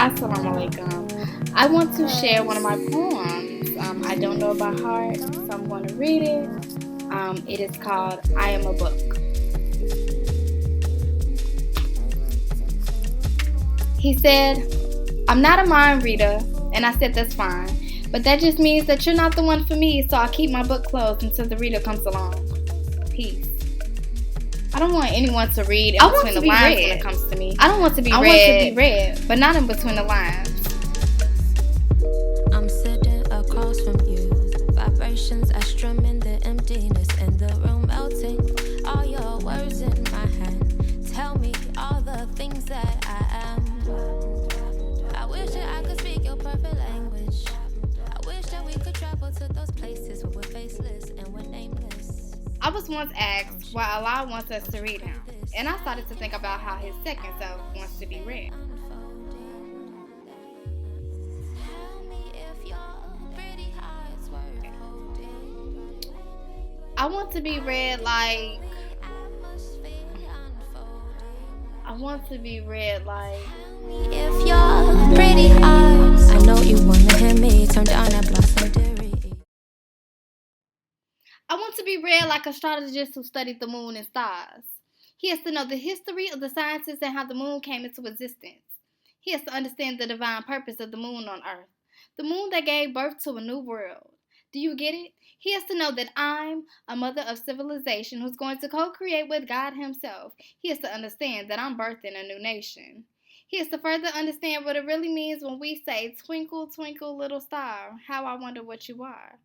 Assalamu alaikum. I want to share one of my poems. I don't know by heart, so I'm going to read it. It is called I Am a Book. He said, I'm not a mind reader, and I said that's fine. But that just means that you're not the one for me, so I'll keep my book closed until the reader comes along. Peace. I don't want anyone to read in between the lines when it comes to me. I don't want to be read, but not in between the lines. I'm sitting across from you. Vibrations I strum in the emptiness in the room melting. All your words in my hand. Tell me all the things that I am. I wish that I could speak your perfect language. I wish that we could travel to those places where we're faceless and we're nameless. I was once asked why Allah wants us to read Him, and I started to think about how His second self wants to be read. I want to be read like if you're pretty eyes. I know you wanna hear me turn down that blossom Dearie. I want to be read like a astrologist who studied the moon and stars. He has to know the history of the sciences and how the moon came into existence. He has to understand the divine purpose of the moon on Earth, the moon that gave birth to a new world. Do you get it? He has to know that I'm a mother of civilization who's going to co-create with God Himself. He has to understand that I'm birthing a new nation. He has to further understand what it really means when we say, twinkle, twinkle, little star, how I wonder what you are.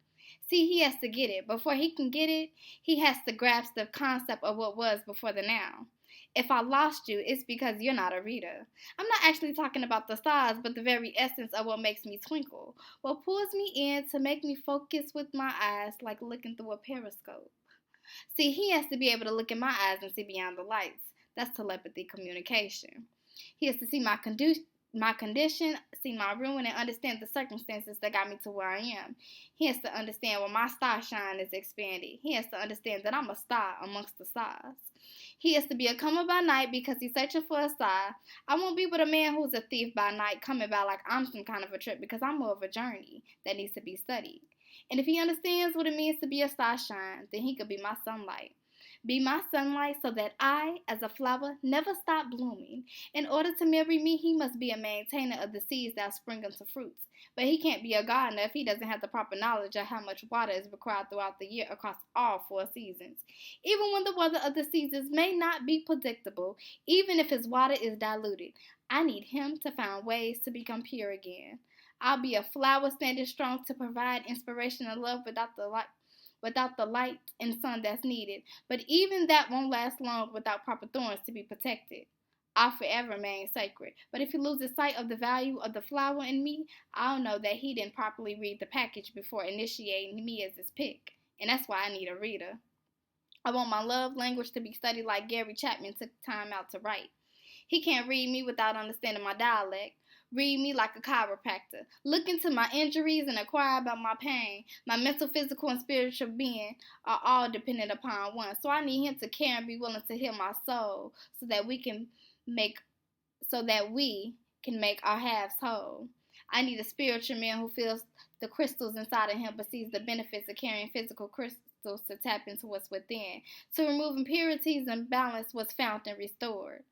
See, he has to get it. Before he can get it, he has to grasp the concept of what was before the now. If I lost you, it's because you're not a reader. I'm not actually talking about the stars, but the very essence of what makes me twinkle, what pulls me in to make me focus with my eyes like looking through a periscope. See, he has to be able to look in my eyes and see beyond the lights. That's telepathy communication. He has to see my condition, see my ruin, and understand the circumstances that got me to where I am. He has to understand when my star shine is expanded. He has to understand that I'm a star amongst the stars. He has to be a comer by night because he's searching for a star. I won't be with a man who's a thief by night, coming by like I'm some kind of a trip, because I'm more of a journey that needs to be studied. And if he understands what it means to be a star shine, then he could be my sunlight. Be my sunlight so that I, as a flower, never stop blooming. In order to marry me, he must be a maintainer of the seeds that spring into fruits. But he can't be a gardener if he doesn't have the proper knowledge of how much water is required throughout the year across all 4 seasons. Even when the weather of the seasons may not be predictable, even if his water is diluted, I need him to find ways to become pure again. I'll be a flower standing strong to provide inspiration and love without the light and sun that's needed. But even that won't last long without proper thorns to be protected. I'll forever remain sacred. But if he loses sight of the value of the flower in me, I'll know that he didn't properly read the package before initiating me as his pick. And that's why I need a reader. I want my love language to be studied like Gary Chapman took time out to write. He can't read me without understanding my dialect. Read me like a chiropractor. Look into my injuries and inquire about my pain. My mental, physical, and spiritual being are all dependent upon one. So I need him to care and be willing to heal my soul so that we can make our halves whole. I need a spiritual man who feels the crystals inside of him but sees the benefits of carrying physical crystals to tap into what's within, to remove impurities and balance what's found and restored.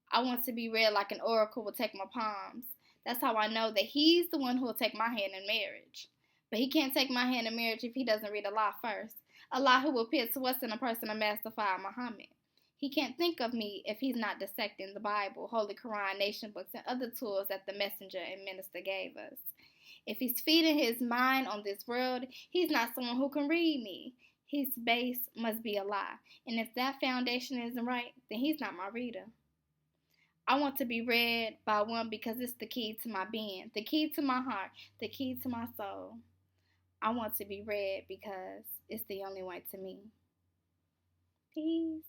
I want to be read like an oracle will take my palms. That's how I know that he's the one who will take my hand in marriage. But he can't take my hand in marriage if he doesn't read Allah first. Allah who will appear to us in a person of Master Fire Muhammad. He can't think of me if he's not dissecting the Bible, Holy Quran, nation books, and other tools that the messenger and minister gave us. If he's feeding his mind on this world, he's not someone who can read me. His base must be Allah. And if that foundation isn't right, then he's not my reader. I want to be read by one because it's the key to my being, the key to my heart, the key to my soul. I want to be read because it's the only way to me. Peace.